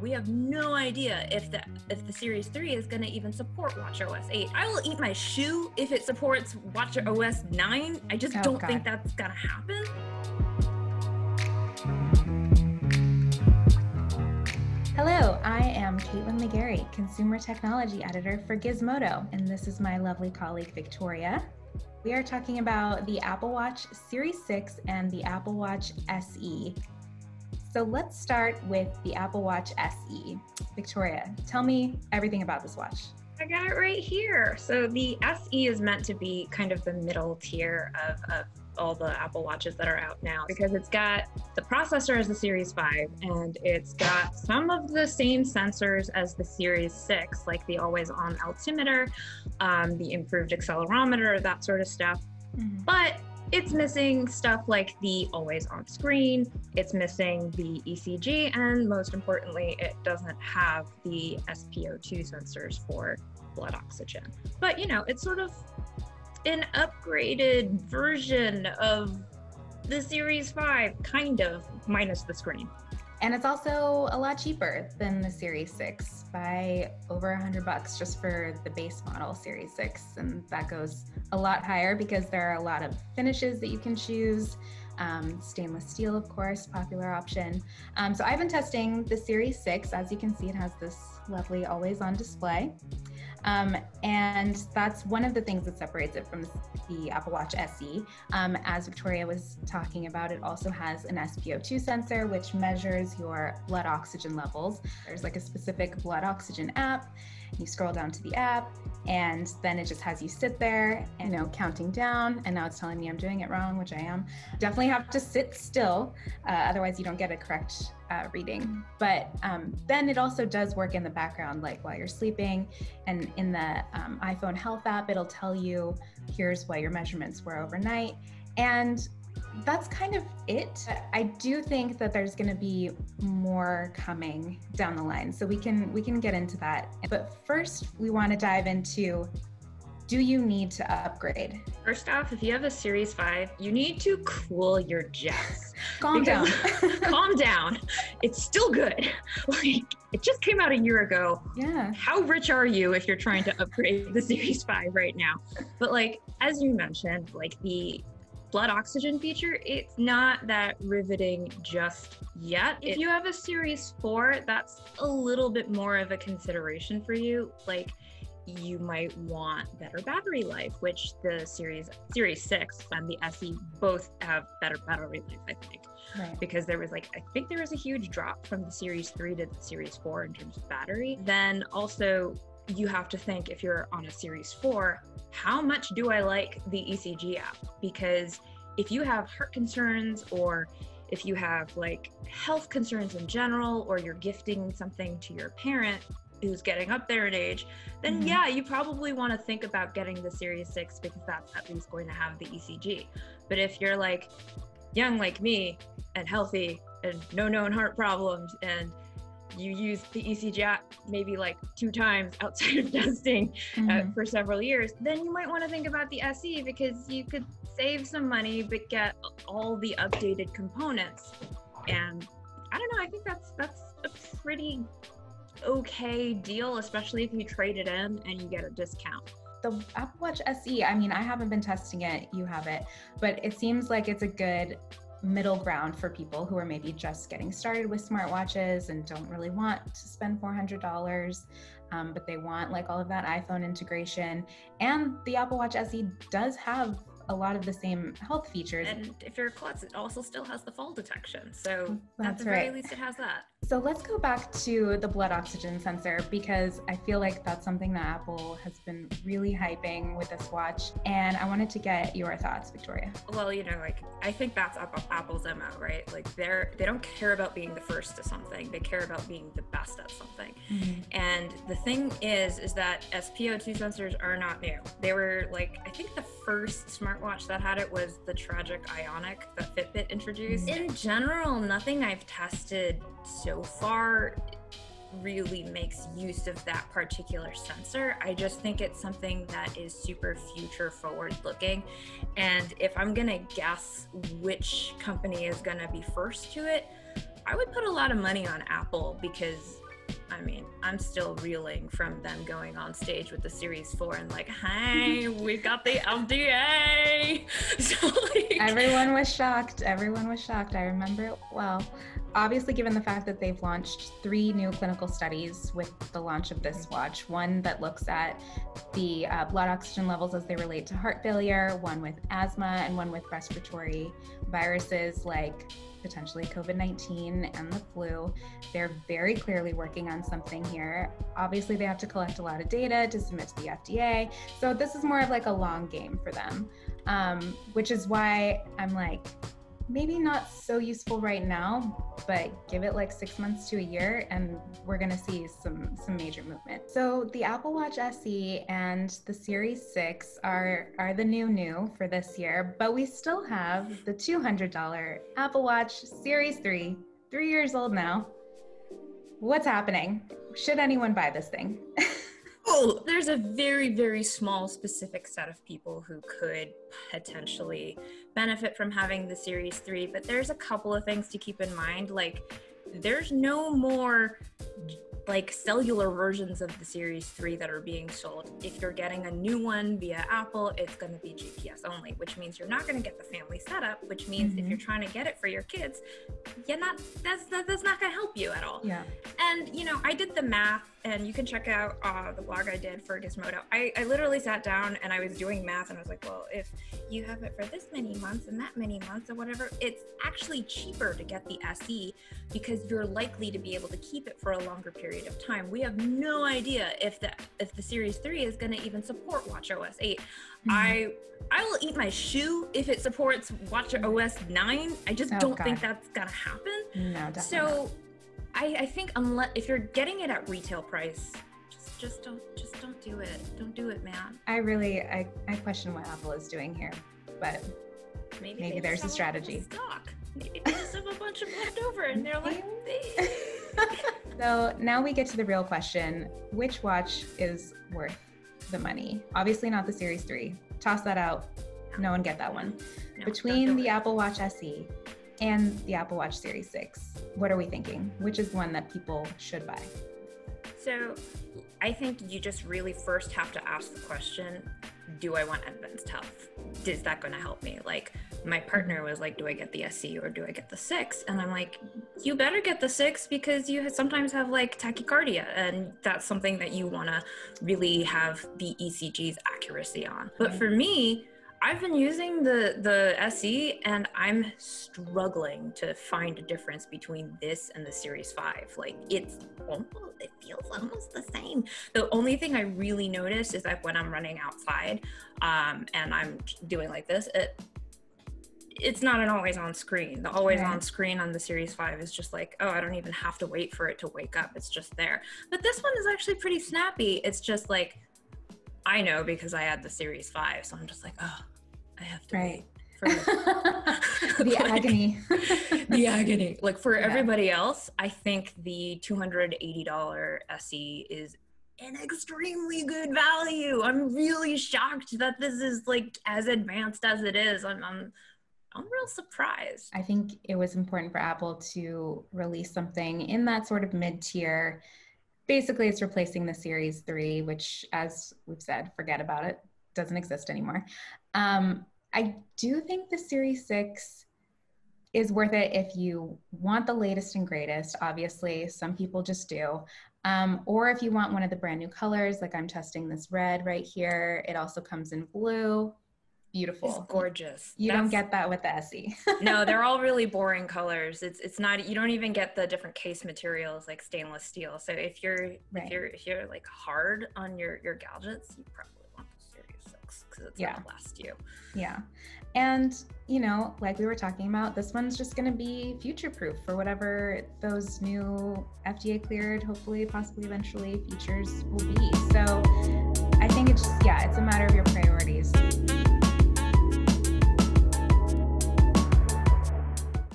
We have no idea if the Series 3 is going to even support watchOS 8. I will eat my shoe if it supports watchOS 9. I just don't think that's going to happen. Hello, I am Caitlin McGarry, Consumer Technology Editor for Gizmodo, and this is my lovely colleague, Victoria. We are talking about the Apple Watch Series 6 and the Apple Watch SE. So let's start with the Apple Watch SE. Victoria, tell me everything about this watch. I got it right here. So the SE is meant to be kind of the middle tier of all the Apple Watches that are out now, because it's got the processor as the Series 5, and it's got some of the same sensors as the Series 6, like the always-on altimeter, the improved accelerometer, that sort of stuff. Mm-hmm. But it's missing stuff like the always-on screen, it's missing the ECG, and most importantly, it doesn't have the SpO2 sensors for blood oxygen. But you know, it's sort of an upgraded version of the Series 5, kind of, minus the screen. And it's also a lot cheaper than the Series 6 by over $100 just for the base model Series 6. And that goes a lot higher because there are a lot of finishes that you can choose. Stainless steel, of course, popular option. So I've been testing the Series 6. As you can see, it has this lovely always-on display. And that's one of the things that separates it from the Apple Watch SE. As Victoria was talking about, it also has an SpO2 sensor, which measures your blood oxygen levels. There's like a specific blood oxygen app. You scroll down to the app, and then it just has you sit there and, counting down. And now it's telling me I'm doing it wrong, which I am. Definitely have to sit still, otherwise you don't get a correct reading. But then it also does work in the background, like while you're sleeping. And in the iPhone Health app, it'll tell you, here's what your measurements were overnight. And that's kind of it. I do think that there's going to be more coming down the line, so we can get into that. But first, we want to dive into, do you need to upgrade? First off, if you have a Series 5, you need to cool your jets. Calm down. Calm down. It's still good. Like, it just came out a year ago. Yeah. How rich are you if you're trying to upgrade the Series 5 right now? But like, as you mentioned, like the blood oxygen feature, it's not that riveting just yet. If you have a Series 4, that's a little bit more of a consideration for you. Like, you might want better battery life, which the Series 6 and the SE both have better battery life, I think. Right. Because there was I think there was a huge drop from the Series 3 to the Series 4 in terms of battery. Then also, you have to think, if you're on a Series 4, how much do I like the ECG app? Because if you have heart concerns, or if you have like health concerns in general, or you're gifting something to your parent who's getting up there in age, then yeah, you probably want to think about getting the Series 6 because that's at least going to have the ECG. But if you're like young like me and healthy and no known heart problems, and you use the ECG app maybe like 2 times outside of testing for several years, then you might want to think about the SE, because you could save some money but get all the updated components. And I don't know, I think that's a pretty okay deal, especially if you trade it in and you get a discount. The Apple Watch SE, I mean, I haven't been testing it, you have it, but it seems like it's a good middle ground for people who are maybe just getting started with smartwatches and don't really want to spend $400, but they want like all of that iPhone integration. And the Apple Watch SE does have a lot of the same health features. And if you're a klutz, it also still has the fall detection. So that's at the very least, it has that. So let's go back to the blood oxygen sensor, because I feel like that's something that Apple has been really hyping with this watch. And I wanted to get your thoughts, Victoria. Well, I think that's Apple's MO, right? Like they don't care about being the first to something. They care about being the best at something. Mm-hmm. And the thing is that SpO2 sensors are not new. They were I think the first smartwatch that had it was the Tragic Ionic that Fitbit introduced. Mm-hmm. In general, nothing I've tested so far really makes use of that particular sensor. I just think it's something that is super future forward looking. And if I'm gonna guess which company is gonna be first to it, I would put a lot of money on Apple, because I mean, I'm still reeling from them going on stage with the Series 4 and like, hey, we got the FDA. So like, everyone was shocked. Everyone was shocked. I remember it well. Obviously, given the fact that they've launched 3 new clinical studies with the launch of this watch, one that looks at the blood oxygen levels as they relate to heart failure, one with asthma, and one with respiratory viruses like potentially COVID-19 and the flu. They're very clearly working on something here. Obviously, they have to collect a lot of data to submit to the FDA. So this is more of like a long game for them, which is why I'm like, maybe not so useful right now, but give it like 6 months to a year and we're gonna see some major movement. So the Apple Watch SE and the Series 6 are the new for this year, but we still have the $200 Apple Watch Series 3 years old now. What's happening? Should anyone buy this thing? Oh, there's a very, very small specific set of people who could potentially benefit from having the Series 3, but there's a couple of things to keep in mind. Like, there's no more like cellular versions of the Series 3 that are being sold. If you're getting a new one via Apple, it's going to be GPS only, which means you're not going to get the family setup, which means if you're trying to get it for your kids, that's not going to help you at all. Yeah. And, you know, I did the math, and you can check out the blog I did for Gizmodo. I literally sat down and I was doing math, and I was like, well, if you have it for this many months and that many months or whatever, it's actually cheaper to get the SE because you're likely to be able to keep it for a longer period of time. We have no idea if the Series 3 is going to even support WatchOS 8. I will eat my shoe if it supports WatchOS 9. I just don't think that's going to happen. No, definitely so not. I think if you're getting it at retail price, just don't do it. Don't do it, man. I question what Apple is doing here, but maybe there's a strategy. Stock. Maybe they just have a bunch of leftover and they're like, So now we get to the real question. Which watch is worth the money? Obviously not the Series 3. Toss that out. No one get that one. No, Between the Apple Watch SE and the Apple Watch Series 6, what are we thinking? Which is one that people should buy? So I think you just really first have to ask the question, do I want advanced health? Is that going to help me? Like, my partner was like, do I get the SE or do I get the 6? And I'm like, you better get the 6 because you sometimes have like tachycardia, and that's something that you want to really have the ECG's accuracy on. But for me, I've been using the SE and I'm struggling to find a difference between this and the Series 5. Like, it feels almost the same. The only thing I really notice is that when I'm running outside and I'm doing like this, it's not an always on screen. The always on screen on the Series 5 is just like, oh, I don't even have to wait for it to wake up. It's just there. But this one is actually pretty snappy. It's just like, I know because I had the Series 5, so I'm just like, oh, I have to wait for the agony. The agony. Like, for everybody else, I think the $280 SE is an extremely good value. I'm really shocked that this is like as advanced as it is. I'm real surprised. I think it was important for Apple to release something in that sort of mid-tier. Basically, it's replacing the Series 3, which, as we've said, forget about it. Doesn't exist anymore. I do think the Series 6 is worth it if you want the latest and greatest. Obviously, some people just do. Or if you want one of the brand new colors, like I'm testing this red right here. It also comes in blue. Beautiful. It's gorgeous. You don't get that with the SE. No, they're all really boring colors. It's not, you don't even get the different case materials like stainless steel. So if you're like hard on your gadgets, you probably want the Series 6 because it's gonna last you. Yeah. And, you know, like we were talking about, this one's just going to be future proof for whatever those new FDA cleared, hopefully, possibly, eventually features will be. So I think it's just, it's a matter of your priorities.